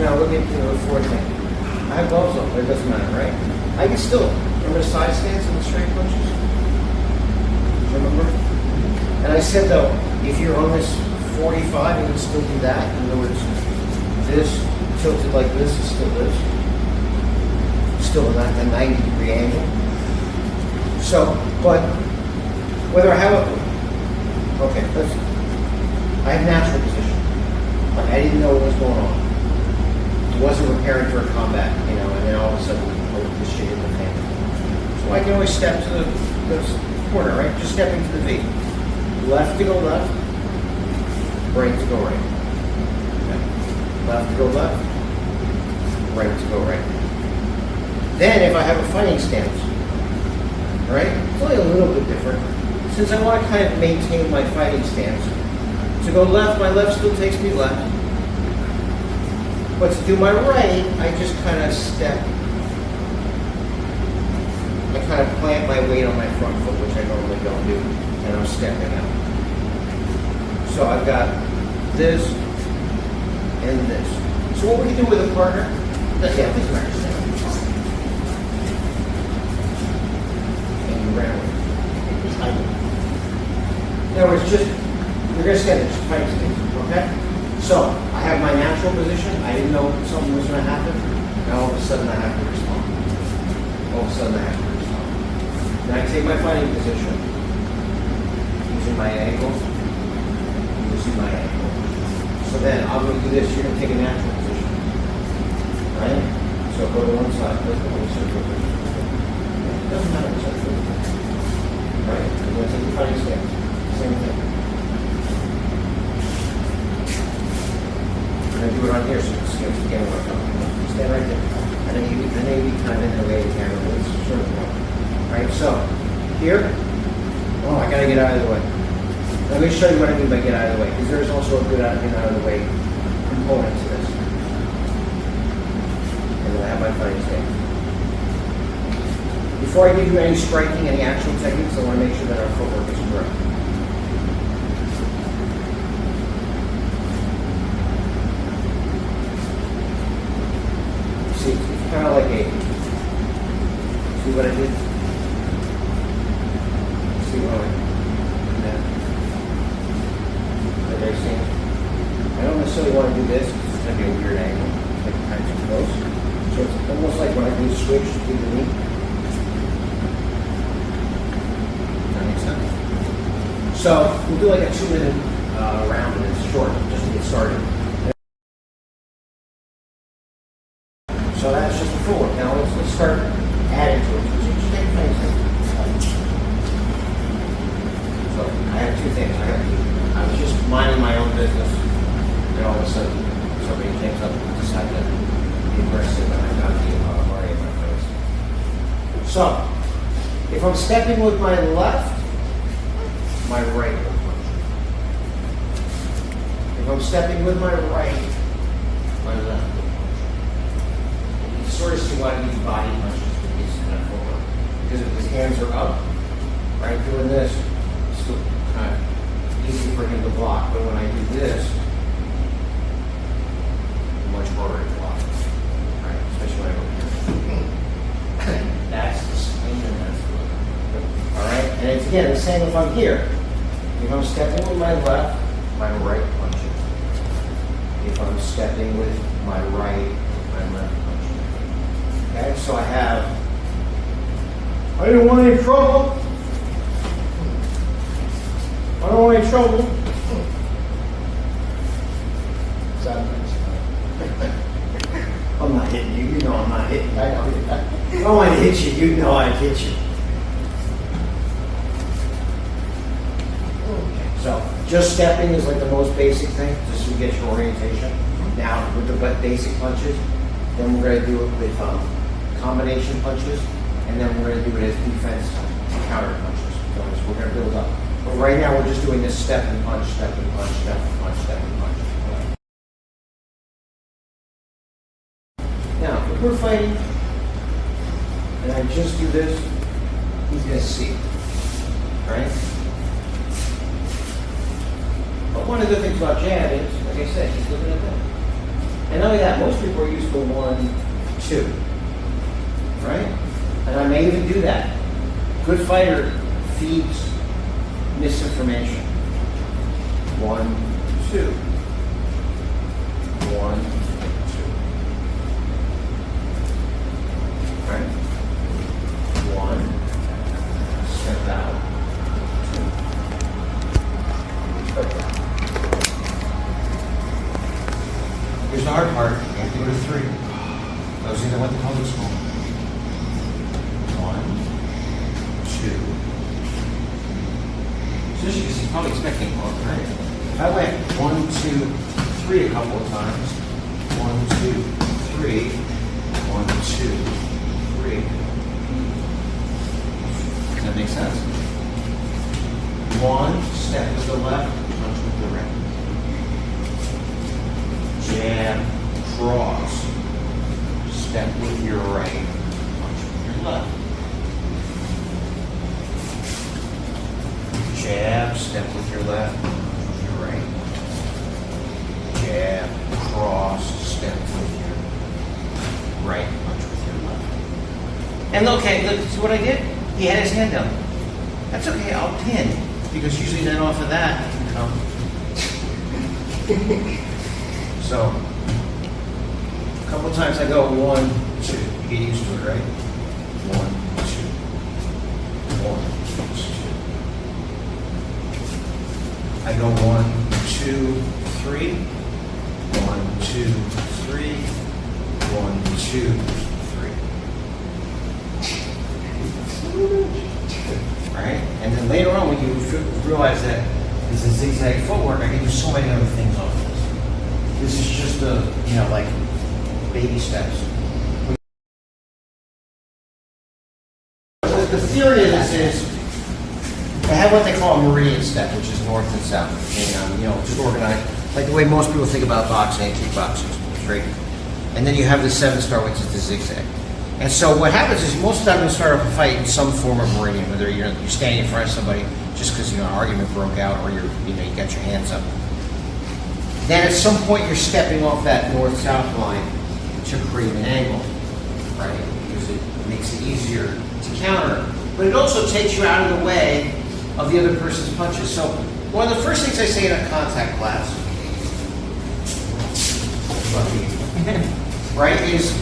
now look at the fourth thing. I have gloves on, but it doesn't matter, right? I can still, remember the side stance and the straight punches? Remember? And I said though, if you're on this 45, you can still do that. In other words, this tilted like this is still this. Still a 90-degree angle. So, but whether I have I have natural position. Like I didn't know what was going on. I wasn't preparing for a combat, and then all of a sudden, this shit hit the fan. So I can always step to the corner, right? Just stepping to the V. Left to go left, right to go right. Okay. Left to go left, right to go right. Then if I have a fighting stance, right? It's only a little bit different. Since I want to kind of maintain my fighting stance, to go left, my left still takes me left. But to do my right, I just kind of step. I kind of plant my weight on my front foot, which I normally don't do, and I'm stepping out. So I've got this and this. So what would you do with a partner? Yeah, this matters. And you ran with it. In other words, you're going to stand there, just fighting stance, okay? So, I have my natural position. I didn't know something was going to happen. Now all of a sudden I have to respond. All of a sudden I have to respond. Then I take my fighting position, using my ankle, using my ankle. So then I'm going to do this. You're going to take a natural position. Right? So go to one side. Let's go to one side. It doesn't matter which side. Right? I'm going to take the fighting stance. Same thing. I'm going to do it on here so you can see again what I'm talking about. Stand right there. And then you kind of in the way the camera is sort of more. Right? So, here. Oh, I got to get out of the way. Let me show you what I mean by get out of the way. Because there's also a good get out of the way component to this. And then I have my fighting stance. Before I give you any striking, any actual techniques, I want to make sure that our footwork is correct. See, it's kind of like see what I did? See what I did? Like I see, I don't necessarily want to do this because it's going to be a weird angle. It's like kind of too close. So it's almost like when I do switch to the knee. Does that make sense? So we'll do like a 2-minute round and it's short just to get started. So that's just the footwork. Now let's start adding to it. So I have two things. I was just minding my own business, and all of a sudden somebody came up and decided to be aggressive, and I got the RA in my face. So if I'm stepping with my left, my right will punch. If I'm stepping with my right, my left. Sort of see why these body punches with these kind of forward. Because if his hands are up, right, doing this, it's still kind of easy for him to block. But when I do this, much harder to block. Right? Especially when I go here. That's the swing and that's the look. Alright? And it's again the same if I'm here. If I'm stepping with my left, my right punches. If I'm stepping with my right, my left punches. Okay, so I have, I didn't want any trouble. I don't want any trouble. I'm not hitting you. You know I'm not hitting you. I don't want to hit you. You know I'd hit you. Okay, so just stepping is like the most basic thing, just to get your orientation. Now, with the basic punches, then we're going to do it with combination punches, and then we're going to do it as defense counter punches. So we're going to build up. But right now we're just doing this step and punch, step and punch, step and punch, step and punch. Now, if we're fighting, and I just do this, he's going to see it. Right? But one of the things about jab is, like I said, he's looking at that. And not only that, most people are used to 1, 2. Right? And I may even do that. Good fighter feeds misinformation. 1, 2. 1, 2. Right? 1. Step out. 2. Okay. Here's the hard part. You have to go to 3. Those are what the public school. 1, 2. So because he's probably expecting more, right? If I went 1, 2, 3 a couple of times. 1, 2, 3. 1, 2, 3. Does that make sense? 1 step with the left, punch with the right. Jab, cross. Step with your right, punch with your left. Jab, step with your left, punch with your right. Jab, cross, step with your right, punch with your left. And okay, look, see what I did? He had his hand down. That's okay, I'll pin, because usually then off of that, I can come. So, a couple of times I go 1, 2. You get used to it, right? 1, 2. 1, 2. I go 1, 2, 3. 1, 2, 3. 1, 2, 3. Right? And then later on, when you realize that it's a zigzag footwork, I can do so many other things off this. This is just like baby steps. The theory of this is they have what they call a meridian step, which is north and south, and just organized, like the way most people think about boxing and kickboxing, straight. And then you have the 7-star, which is the zigzag. And so what happens is most of the time you start off a fight in some form of meridian, whether you're standing in front of somebody just because an argument broke out, or you got your hands up. Then at some point you're stepping off that north-south line to create an angle, right? Because it makes it easier to counter. But it also takes you out of the way of the other person's punches. So one of the first things I say in a contact class, right, is,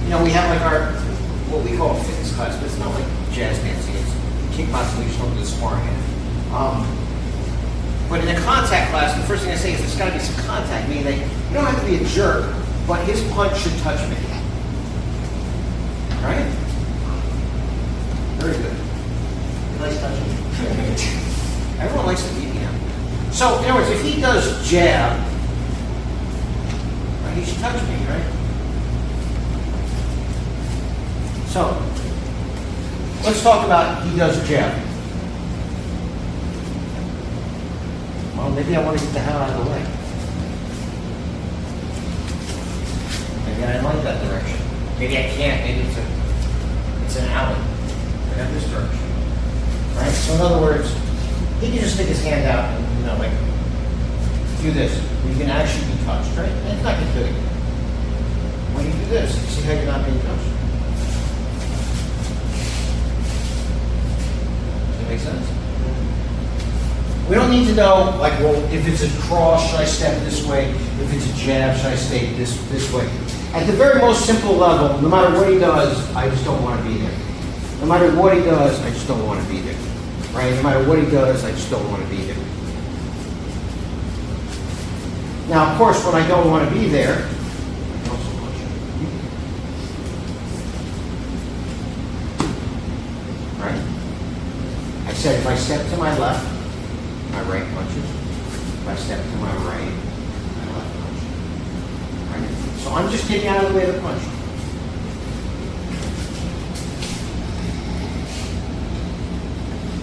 we have like our, what we call a fitness class, but it's not like jazz dancing. It's kickboxing, we just don't do the sparring. But in a contact class, the first thing I say is there's got to be some contact, meaning that you don't have to be a jerk, but his punch should touch me. Right? Very good. He likes touching me. Everyone likes to beat me up. So, in other words, if he does jab, right, he should touch me, right? So, let's talk about he does jab. Well, maybe I want to get the hell out of the way. Maybe I don't like that direction. Maybe I can't. Maybe it's an alley. I got this direction. Right? So in other words, he can just stick his hand out and like do this. You can actually be touched, right? And it's not going to do it. When you do this, you see how you're not being touched. Does that make sense? We don't need to know, like, well, if it's a cross, should I step this way? If it's a jab, should I step this way? At the very most simple level, no matter what he does, I just don't want to be there. No matter what he does, I just don't want to be there. Right? No matter what he does, I just don't want to be there. Now, of course, when I don't want to be there, I can also punch him. Right? I said if I step to my left, my right punches. If I step to my right, my left punch. Right? So I'm just getting out of the way of the punch.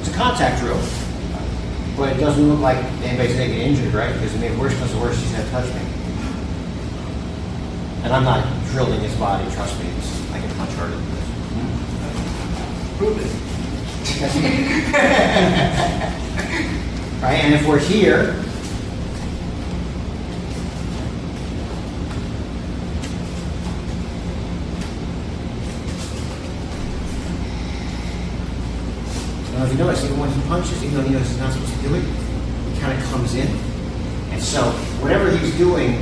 It's a contact drill, but it doesn't look like anybody's going to get injured, right? Because it made it worse because the worse he's going to touch me. And I'm not drilling his body, trust me. I can punch harder than this. Prove it. Right, and if we're here, if you notice, even when he punches, even though he knows he's not supposed to do it, he kind of comes in. And so whatever he's doing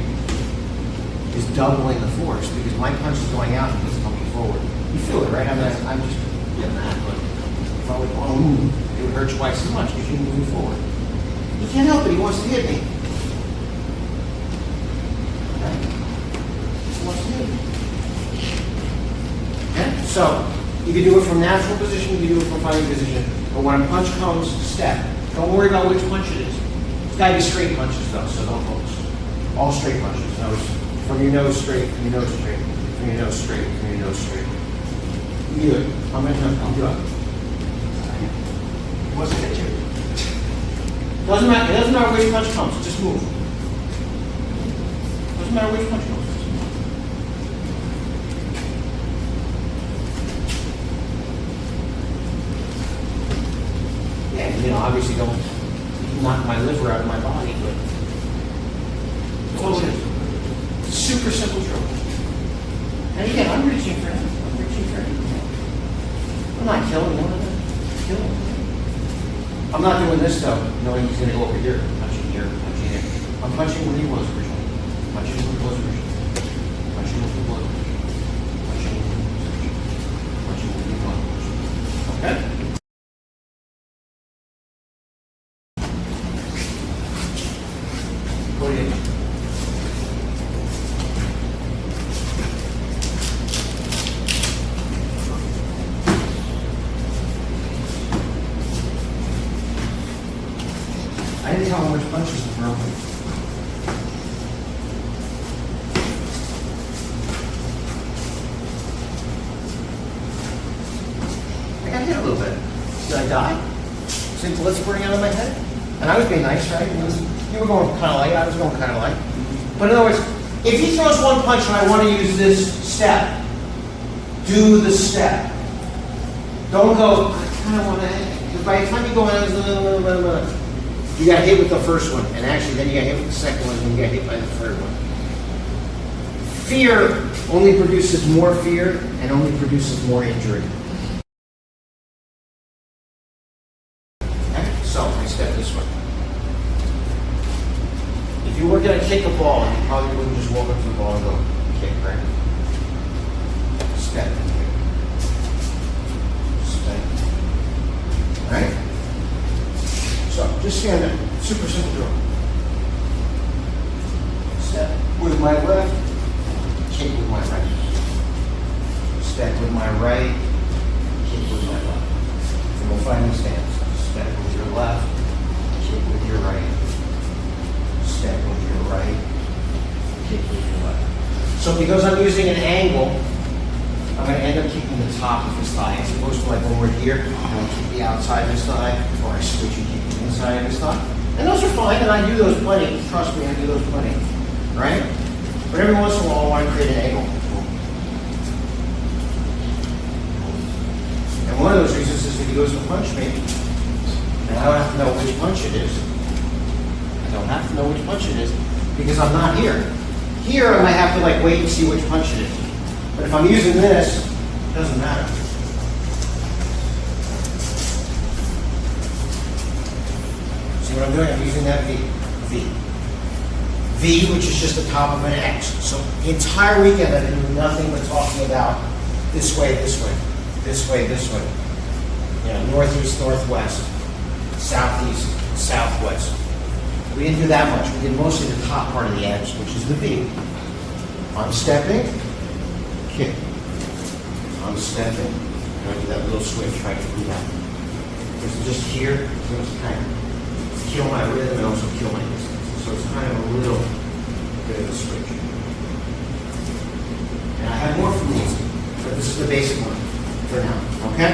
is doubling the force because my punch is going out and he's coming forward. You feel it, right? I'm just getting that, but if I would move, it would hurt twice as much because you're moving forward. He can't help it, he wants to hit me. Okay? He wants to hit me. Okay? So, you can do it from natural position, you can do it from fighting position. But when a punch comes, step. Don't worry about which punch it is. It's got to be straight punches though, so don't focus. All straight punches. Nose, from your nose straight, from your nose straight, from your nose straight, from your nose straight. You do it. How many times? I'll do it. What's it hit you? Doesn't matter. It doesn't matter which punch comes. Just move. Doesn't matter which punch comes. Just move. Yeah, you know, obviously don't knock my liver out of my body, but it's all it is. Super simple drill. And again, I'm reaching for him. I'm reaching for him. I'm not killing him. I'm not killing him. I'm not doing this though, knowing he's going to go over here, punching here, punching here. I'm punching where he was originally. Punching where he was originally. Punching where he was originally. Punching where he was originally. Punching where he was originally. Okay? Go ahead. I didn't tell him which punches were broken. I got hit a little bit. Did I die? See the bullets pouring out of my head? And I was being nice, right? You were going kind of light, I was going kind of light. But in other words, if he throws one punch and I want to use this step, do the step. Don't go, I kind of want to, because by the time you go in, you got hit with the first one, and actually then you got hit with the second one, and you got hit by the third one. Fear only produces more fear and only produces more injury. Okay? So I step this way. If you were going to kick a ball, you probably wouldn't just walk up to the ball and go, kick, right? Step. Step. Right? So, just stand there. Super simple drill. Step with my left, kick with my right. Step with my right, kick with my left. And we'll find the stance. Step with your left, kick with your right. Step with your right, kick with your left. So because I'm using an angle, I'm going to end up kicking the top of his thigh as opposed to like when we're here, I'll kick the outside of his thigh, or I switch and kick the inside of his thigh. And those are fine, and I do those plenty. Trust me, I do those plenty. Right? But every once in a while, I want to create an angle. And one of those reasons is if he goes to punch me, and I don't have to know which punch it is. I don't have to know which punch it is because I'm not here. Here, I might have to like wait and see which punch it is. But if I'm using this, it doesn't matter. See what I'm doing? I'm using that V. V, which is just the top of an X. So the entire weekend I've been doing nothing but talking about this way, this way, this way, this way. You know, northeast, northwest, southeast, southwest. We didn't do that much. We did mostly the top part of the X, which is the V. I'm stepping, kick. I'm stepping. And I do that little switch right to do that. Because just here, it's going to kind of kill my rhythm and also kill my distance. So it's kind of a little bit of a switch. And I have more from these, but this is the basic one for now. Okay?